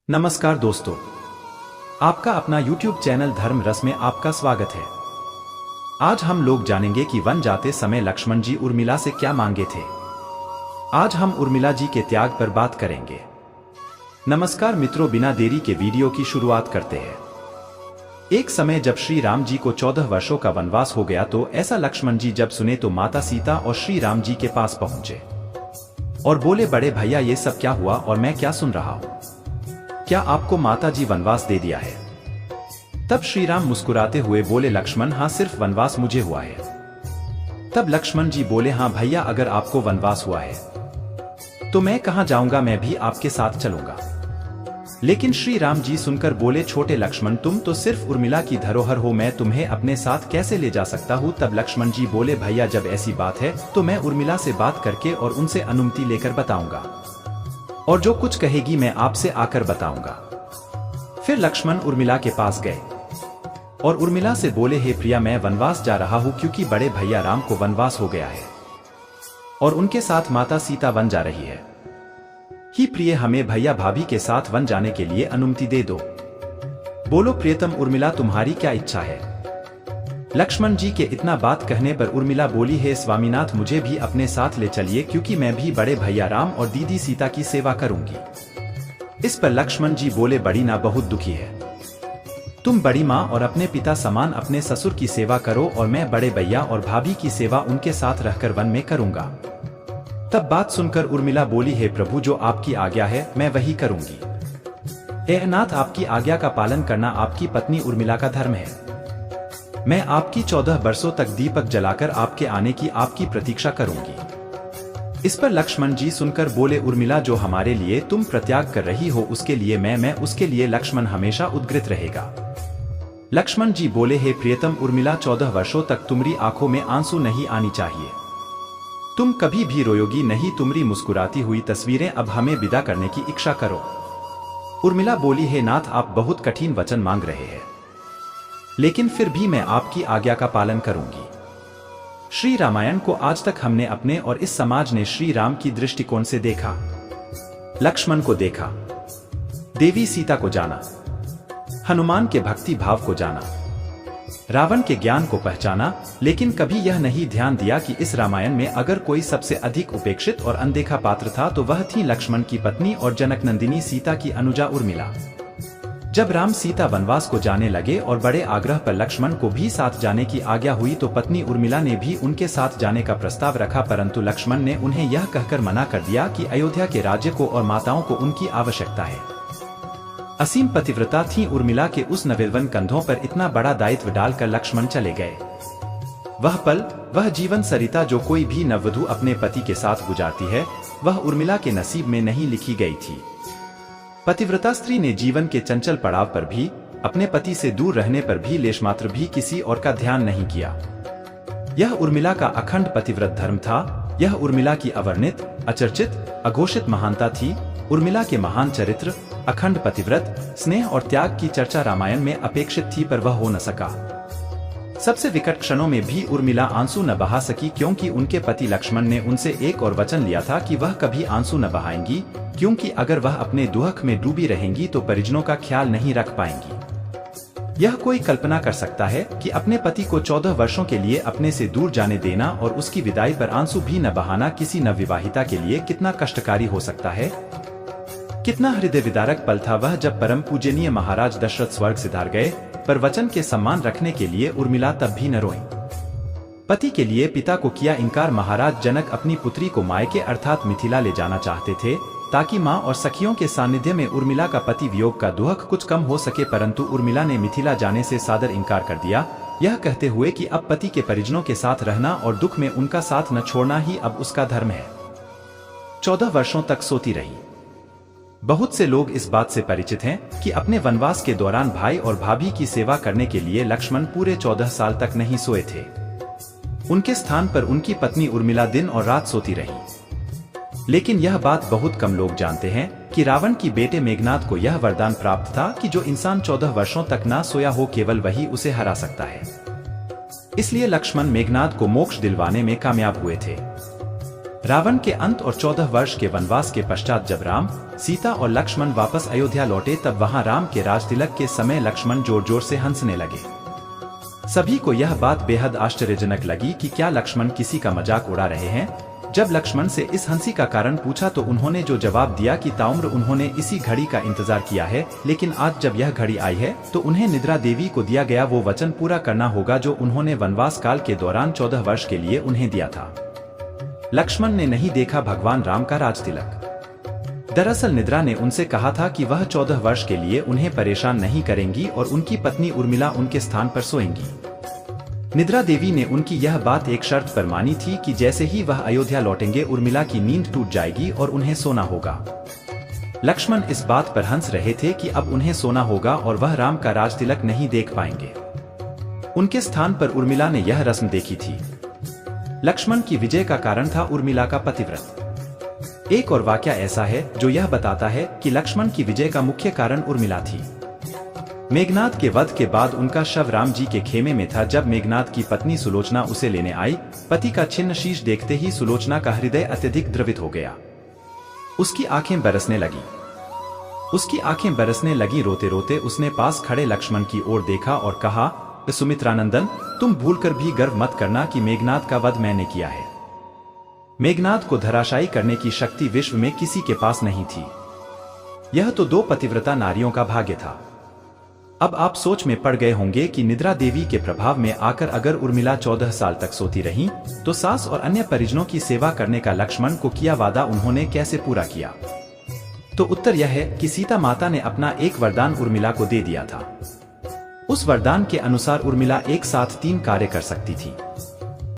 नमस्कार दोस्तों, आपका अपना YouTube चैनल धर्म रस में आपका स्वागत है। आज हम लोग जानेंगे कि वन जाते समय लक्ष्मण जी उर्मिला से क्या मांगे थे। आज हम उर्मिला जी के त्याग पर बात करेंगे। नमस्कार मित्रों, बिना देरी के वीडियो की शुरुआत करते हैं। एक समय जब श्री राम जी को 14 वर्षों का वनवास हो गया तो ऐसा लक्ष्मण जी जब सुने तो माता सीता और श्री राम जी के पास पहुंचे और बोले, बड़े भैया ये सब क्या हुआ और मैं क्या सुन रहा हूं? क्या आपको माता जी वनवास दे दिया है? तब श्री राम मुस्कुराते हुए बोले, लक्ष्मण हाँ, सिर्फ वनवास मुझे हुआ है। तब लक्ष्मण जी बोले, हाँ भैया, अगर आपको वनवास हुआ है तो मैं कहां जाऊंगा, मैं भी आपके साथ चलूंगा। लेकिन श्री राम जी सुनकर बोले, छोटे लक्ष्मण, तुम तो सिर्फ उर्मिला की धरोहर हो, मैं तुम्हें अपने साथ कैसे ले जा सकता हूँ? तब लक्ष्मण जी बोले, भैया जब ऐसी बात है तो मैं उर्मिला से बात करके और उनसे अनुमति लेकर बताऊंगा, और जो कुछ कहेगी मैं आपसे आकर बताऊंगा। फिर लक्ष्मण उर्मिला के पास गए और उर्मिला से बोले, हे प्रिया, मैं वनवास जा रहा हूं क्योंकि बड़े भैया राम को वनवास हो गया है और उनके साथ माता सीता वन जा रही है। ही प्रिय, हमें भैया भाभी के साथ वन जाने के लिए अनुमति दे दो। बोलो प्रियतम उर्मिला, तुम्हारी क्या इच्छा है? लक्ष्मण जी के इतना बात कहने पर उर्मिला बोली, हे स्वामीनाथ, मुझे भी अपने साथ ले चलिए क्योंकि मैं भी बड़े भैया राम और दीदी सीता की सेवा करूंगी। इस पर लक्ष्मण जी बोले, बड़ी ना बहुत दुखी है। तुम बड़ी माँ और अपने पिता समान अपने ससुर की सेवा करो और मैं बड़े भैया और भाभी की सेवा उनके साथ रहकर वन में करूंगा। तब बात सुनकर उर्मिला बोली, हे प्रभु, जो आपकी आज्ञा है मैं वही करूंगी। हे नाथ, आपकी आज्ञा का पालन करना आपकी पत्नी उर्मिला का धर्म है। मैं आपकी 14 वर्षों तक दीपक जलाकर आपके आने की आपकी प्रतीक्षा करूंगी। इस पर लक्ष्मण जी सुनकर बोले, उर्मिला, जो हमारे लिए तुम प्रत्याग कर रही हो उसके लिए मैं उसके लिए लक्ष्मण हमेशा उद्ग्रहित रहेगा। लक्ष्मण जी बोले, हे प्रियतम उर्मिला, 14 वर्षों तक तुम्हारी आंखों में आंसू नहीं आनी चाहिए। तुम कभी भी रोयोगी नहीं। तुम्हारी मुस्कुराती हुई तस्वीरें अब हमें विदा करने की इच्छा करो। उर्मिला बोली, हे नाथ, आप बहुत कठिन वचन मांग रहे हैं, लेकिन फिर भी मैं आपकी आज्ञा का पालन करूंगी। श्री रामायण को आज तक हमने अपने और इस समाज ने श्री राम की दृष्टिकोण से देखा, लक्ष्मण को देखा, देवी सीता को जाना, हनुमान के भक्ति भाव को जाना, रावण के ज्ञान को पहचाना, लेकिन कभी यह नहीं ध्यान दिया कि इस रामायण में अगर कोई सबसे अधिक उपेक्षित और अनदेखा पात्र था तो वह थी लक्ष्मण की पत्नी और जनक नंदिनी सीता की अनुजा उर्मिला। जब राम सीता वनवास को जाने लगे और बड़े आग्रह पर लक्ष्मण को भी साथ जाने की आज्ञा हुई तो पत्नी उर्मिला ने भी उनके साथ जाने का प्रस्ताव रखा, परंतु लक्ष्मण ने उन्हें यह कहकर मना कर दिया कि अयोध्या के राज्य को और माताओं को उनकी आवश्यकता है। असीम पतिव्रता थी उर्मिला के उस नवयौवन कंधों पर इतना बड़ा दायित्व डालकर लक्ष्मण चले गए। वह पल, वह जीवन सरिता जो कोई भी नववधु अपने पति के साथ गुजारती है, वह उर्मिला के नसीब में नहीं लिखी गई थी। पतिव्रता स्त्री ने जीवन के चंचल पड़ाव पर भी, अपने पति से दूर रहने पर भी लेशमात्र भी किसी और का ध्यान नहीं किया। यह उर्मिला का अखंड पतिव्रत धर्म था। यह उर्मिला की अवर्णित, अचर्चित, अघोषित महानता थी। उर्मिला के महान चरित्र, अखंड पतिव्रत, स्नेह और त्याग की चर्चा रामायण में अपेक्षित थी, पर वह हो न सका। सबसे विकट क्षणों में भी उर्मिला आंसू न बहा सकी क्योंकि उनके पति लक्ष्मण ने उनसे एक और वचन लिया था कि वह कभी आंसू न बहाएंगी, क्योंकि अगर वह अपने दुख में डूबी रहेंगी तो परिजनों का ख्याल नहीं रख पाएंगी। यह कोई कल्पना कर सकता है कि अपने पति को 14 वर्षों के लिए अपने से दूर जाने देना और उसकी विदाई पर आंसू भी न बहाना किसी नवविवाहिता के लिए कितना कष्टकारी हो सकता है। कितना हृदय विदारक पल था वह जब परम पूजनीय महाराज दशरथ स्वर्ग सिधार गए, पर वचन के सम्मान रखने के लिए उर्मिला तब भी न रोई। पति के लिए पिता को किया इनकार। महाराज जनक अपनी पुत्री को मायके अर्थात मिथिला ले जाना चाहते थे ताकि मां और सखियों के सानिध्य में उर्मिला का पति वियोग का दुख कुछ कम हो सके, परंतु उर्मिला ने मिथिला जाने से सादर इनकार कर दिया, यह कहते हुए कि अब पति के परिजनों के साथ रहना और दुख में उनका साथ न छोड़ना ही अब उसका धर्म है। 14 वर्षों तक सोती रही। बहुत से लोग इस बात से परिचित हैं कि अपने वनवास के दौरान भाई और भाभी की सेवा करने के लिए लक्ष्मण पूरे 14 साल तक नहीं सोए थे। उनके स्थान पर उनकी पत्नी उर्मिला दिन और रात सोती रही। लेकिन यह बात बहुत कम लोग जानते हैं कि रावण की बेटे मेघनाद को यह वरदान प्राप्त था कि जो इंसान 14 वर्षों तक ना सोया हो केवल वही उसे हरा सकता है। इसलिए लक्ष्मण मेघनाद को मोक्ष दिलवाने में कामयाब हुए थे। रावण के अंत और 14 वर्ष के वनवास के पश्चात जब राम, सीता और लक्ष्मण वापस अयोध्या लौटे तब वहां राम के राजतिलक के समय लक्ष्मण जोर जोर से हंसने लगे। सभी को यह बात बेहद आश्चर्यजनक लगी कि क्या लक्ष्मण किसी का मजाक उड़ा रहे हैं। जब लक्ष्मण से इस हंसी का कारण पूछा तो उन्होंने जो जवाब दिया कि ताउम्र उन्होंने इसी घड़ी का इंतजार किया है, लेकिन आज जब यह घड़ी आई है तो उन्हें निद्रा देवी को दिया गया वो वचन पूरा करना होगा जो उन्होंने वनवास काल के दौरान 14 वर्ष के लिए उन्हें दिया था। लक्ष्मण ने नहीं देखा भगवान राम का राजतिलक। दरअसल निद्रा ने उनसे कहा था कि वह 14 वर्ष के लिए उन्हें परेशान नहीं करेंगी और उनकी पत्नी उर्मिला उनके स्थान पर सोएंगी। निद्रा देवी ने उनकी यह बात एक शर्त पर मानी थी कि जैसे ही वह अयोध्या लौटेंगे उर्मिला की नींद टूट जाएगी और उन्हें सोना होगा। लक्ष्मण इस बात पर हंस रहे थे कि अब उन्हें सोना होगा और वह राम का राजतिलक नहीं देख पाएंगे। उनके स्थान पर उर्मिला ने यह रस्म देखी थी। लक्ष्मण की विजय का कारण था उर्मिला का पतिव्रत। एक और वाकया ऐसा है जो यह बताता है कि लक्ष्मण की विजय का मुख्य कारण उर्मिला थी। मेघनाद के वध के बाद उनका शव राम जी के खेमे में था। जब मेघनाद की पत्नी सुलोचना उसे लेने आई, पति का छिन्न शीश देखते ही सुलोचना का हृदय अत्यधिक द्रवित हो गया। उसकी आंखें बरसने लगी। रोते रोते उसने पास खड़े लक्ष्मण की ओर देखा और कहा, सुमित्रानंदन, तुम भूलकर भी गर्व मत करना कि मेघनाद का वध मैंने किया है। मेघनाद को धराशायी करने की शक्ति विश्व में किसी के पास नहीं थी। यह तो 2 पतिव्रता नारियों का भाग्य था। अब आप सोच में पड़ गए होंगे कि निद्रा देवी के प्रभाव में आकर अगर उर्मिला 14 साल तक सोती रही तो सास और अन्य परिजनों की सेवा करने का लक्ष्मण को किया वादा उन्होंने कैसे पूरा किया। तो उत्तर यह है कि सीता माता ने अपना एक वरदान उर्मिला को दे दिया था। उस वरदान के अनुसार उर्मिला एक साथ 3 कार्य कर सकती थी।